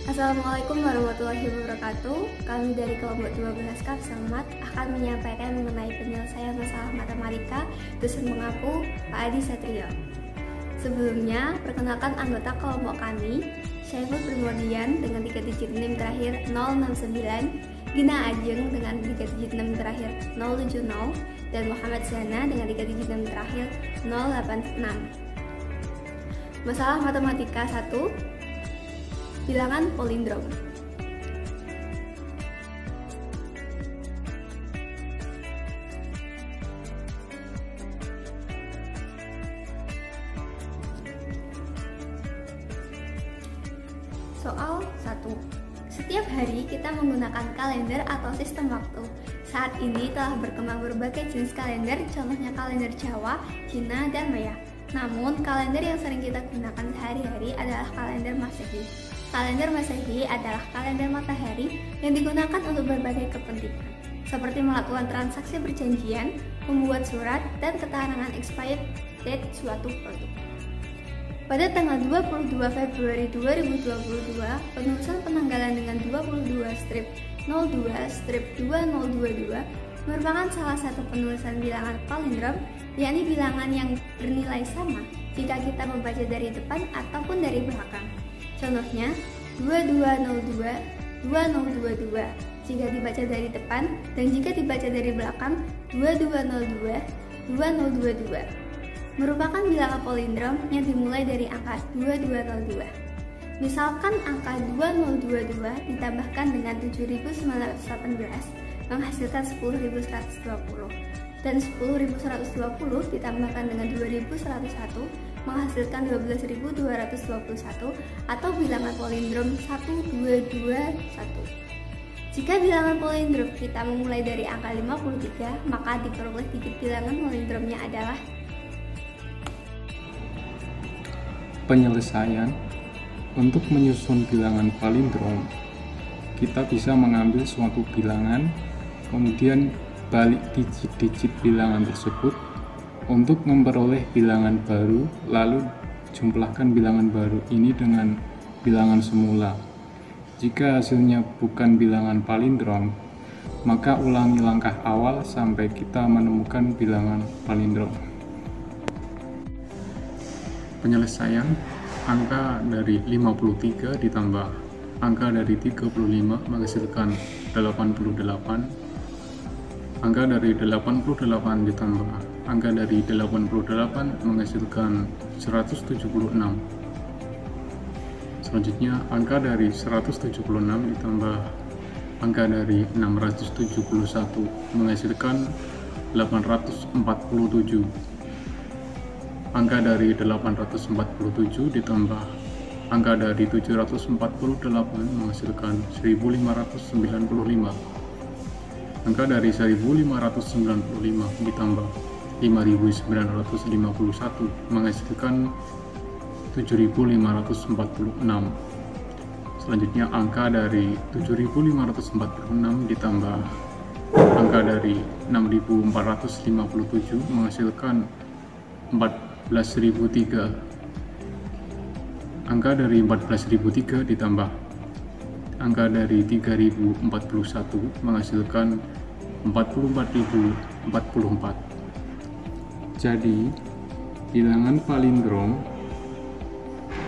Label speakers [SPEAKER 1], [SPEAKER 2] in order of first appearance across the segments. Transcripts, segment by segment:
[SPEAKER 1] Assalamualaikum warahmatullahi wabarakatuh. Kami dari kelompok 12 Kapsamat akan menyampaikan mengenai penyelesaian masalah matematika dosen mengaku Pak Adi Satrio. Sebelumnya, perkenalkan anggota kelompok kami, Syaiful Primodian dengan 3 digit NIM terakhir 069, Gina Ajeng dengan 3 digit NIM terakhir 070, dan Muhammad Zana dengan 3 digit NIM terakhir 086. Masalah matematika 1, bilangan palindrom. Soal 1. Setiap hari kita menggunakan kalender atau sistem waktu. Saat ini telah berkembang berbagai jenis kalender, contohnya kalender Jawa, Cina, dan Maya. Namun, kalender yang sering kita gunakan sehari-hari adalah kalender Masehi. Kalender Masehi adalah kalender matahari yang digunakan untuk berbagai kepentingan, seperti melakukan transaksi perjanjian, membuat surat, dan keterangan expired date suatu produk. Pada tanggal 22 Februari 2022, penulisan penanggalan dengan 22-02-2022 merupakan salah satu penulisan bilangan palindrom, yakni bilangan yang bernilai sama jika kita membaca dari depan ataupun dari belakang. Contohnya, 2202-2022 jika dibaca dari depan, dan jika dibaca dari belakang, 2202-2022. Merupakan bilangan palindrom yang dimulai dari angka 2202. Misalkan angka 2022 ditambahkan dengan 7918 menghasilkan 10.120, dan 10.120 ditambahkan dengan 2.101 menghasilkan 12.221 atau bilangan palindrom 1221. Jika bilangan palindrom kita memulai dari angka 53, maka diperoleh digit bilangan palindromnya adalah
[SPEAKER 2] penyelesaian. Untuk menyusun bilangan palindrom, kita bisa mengambil suatu bilangan, kemudian balik digit-digit bilangan tersebut untuk memperoleh bilangan baru, lalu jumlahkan bilangan baru ini dengan bilangan semula. Jika hasilnya bukan bilangan palindrom, maka ulangi langkah awal sampai kita menemukan bilangan palindrom. Penyelesaian: angka dari 53 ditambah angka dari 35 menghasilkan 88. Angka dari 88 ditambah angka dari 88 menghasilkan 176. Selanjutnya, angka dari 176 ditambah angka dari 671 menghasilkan 847. Angka dari 847 ditambah angka dari 748 menghasilkan 1595. Angka dari 1595 ditambah 5951 menghasilkan 7546. Selanjutnya, angka dari 7546 ditambah angka dari 6457 menghasilkan 14.003. Angka dari 14.003 ditambah angka dari 3041 menghasilkan 44.044. Jadi, bilangan palindrom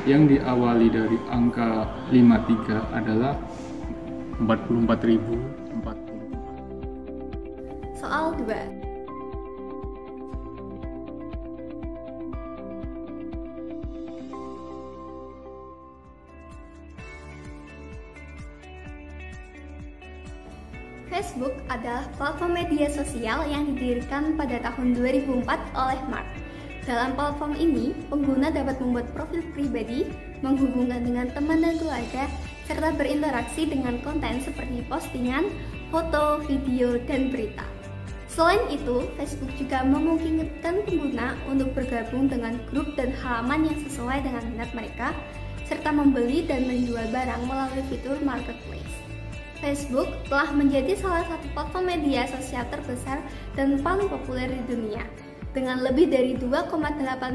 [SPEAKER 2] yang diawali dari angka 53 adalah 44.044.
[SPEAKER 1] soal 2. Facebook adalah platform media sosial yang didirikan pada tahun 2004 oleh Mark. Dalam platform ini, pengguna dapat membuat profil pribadi, menghubungkan dengan teman dan keluarga, serta berinteraksi dengan konten seperti postingan, foto, video, dan berita. Selain itu, Facebook juga memungkinkan pengguna untuk bergabung dengan grup dan halaman yang sesuai dengan minat mereka, serta membeli dan menjual barang melalui fitur marketplace. Facebook telah menjadi salah satu platform media sosial terbesar dan paling populer di dunia, dengan lebih dari 2,8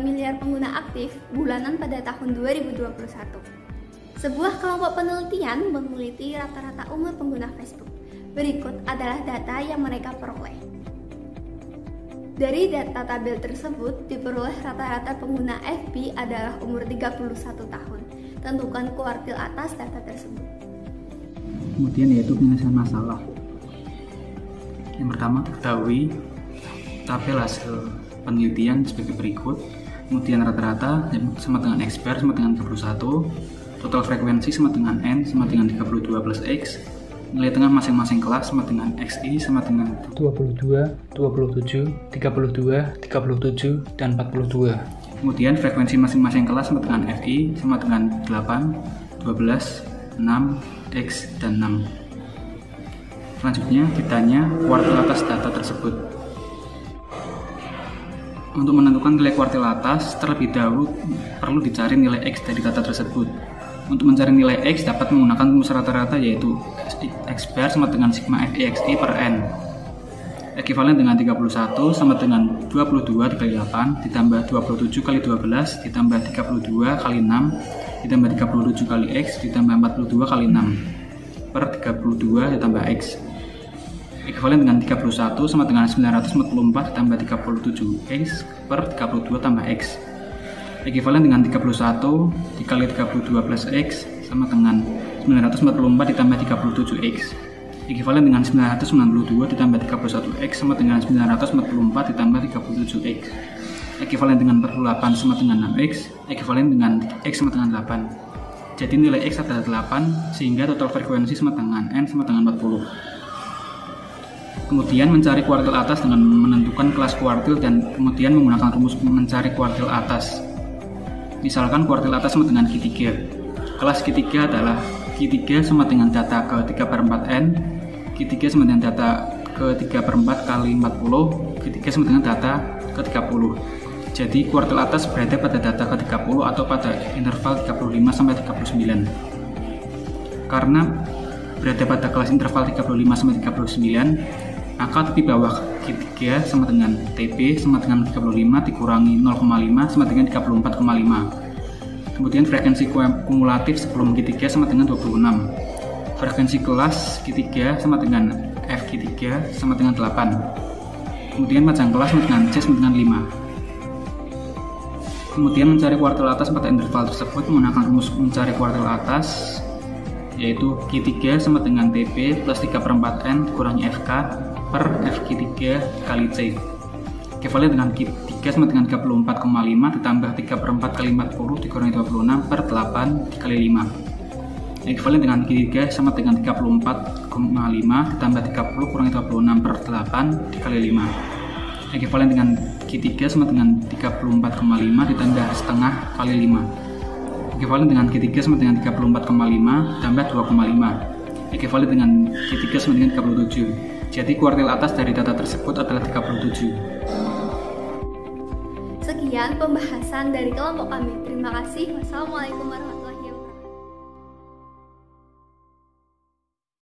[SPEAKER 1] miliar pengguna aktif bulanan pada tahun 2021. Sebuah kelompok penelitian meneliti rata-rata umur pengguna Facebook. Berikut adalah data yang mereka peroleh. Dari data tabel tersebut, diperoleh rata-rata pengguna FB adalah umur 31 tahun. Tentukan kuartil atas data tersebut.
[SPEAKER 3] Kemudian yaitu penyelesaian masalah. Yang pertama, ketahui tabel hasil penelitian sebagai berikut. Kemudian rata-rata sama dengan expert sama dengan 31, total frekuensi sama dengan N sama dengan 32 plus X, nilai tengah masing-masing kelas sama dengan XI sama dengan
[SPEAKER 4] 22, 27, 32, 37, dan 42.
[SPEAKER 3] Kemudian frekuensi masing-masing kelas sama dengan FI sama dengan 8, 12, 6, X, dan 6. Selanjutnya ditanya kuartil atas data tersebut. Untuk menentukan nilai kuartil atas, terlebih dahulu perlu dicari nilai X dari data tersebut. Untuk mencari nilai X dapat menggunakan rumus rata-rata yaitu X bar sama dengan sigma FIXI per N. Ekivalen dengan 31 sama dengan 22 dikali 8 ditambah 27 kali 12 ditambah 32 kali 6 ditambah 37 kali X ditambah 42 kali 6 per 32 ditambah X. Ekivalen dengan 31 sama dengan 944 ditambah 37X per 32 tambah X. Ekivalen dengan 31 dikali 32 plus X sama dengan 944 ditambah 37X. Ekivalen dengan 992 ditambah 31X sama dengan 944 ditambah 37X. Ekivalen dengan 48 sama dengan 6X. Ekivalen dengan X sama dengan 8. Jadi nilai X adalah 8 sehingga total frekuensi sama dengan N sama dengan 40. Kemudian mencari kuartil atas dengan menentukan kelas kuartil dan kemudian menggunakan rumus mencari kuartil atas. Misalkan kuartil atas sama dengan Q3. Kelas Q3 adalah Q3 sama dengan data ke 3/4N, Q3 sama dengan data ke 3/4 kali 40, Q3 sama dengan data ke 30. Jadi kuartil atas berada pada data ke 30 atau pada interval 35 sampai 39. Karena berada pada kelas interval 35 sampai 39, maka di bawah Q3 sama dengan TP sama dengan 35 dikurangi 0,5 sama dengan 34,5. Kemudian frekuensi kumulatif sebelum Q3 sama dengan 26. Frekuensi kelas Q3 sama dengan FQ3 sama dengan 8. Kemudian panjang kelas sama dengan C sama dengan 5. Kemudian mencari kuartil atas pada interval tersebut menggunakan rumus mencari kuartil atas yaitu Q3 sama dengan TP plus 3/4N dikurangi FK per FQ3 kali C. Ekivalen dengan Q3 sama dengan 34,5 ditambah 3/4 kali 40 dikurangi 26 per 8 kali 5. Ekivalen dengan Q3 sama dengan 34,5 ditambah 30 kurangi 26 per 8 dikali 5. Ekivalen dengan Q3 sama dengan 34,5 ditambah setengah kali 5. Ekivalen dengan Q3 sama dengan 34,5 tambah 2,5. Ekivalen dengan Q3 sama dengan 37. Jadi kuartil atas dari data tersebut adalah 37.
[SPEAKER 1] Sekian pembahasan dari kelompok kami. Terima kasih. Wassalamualaikum warahmatullahi wabarakatuh.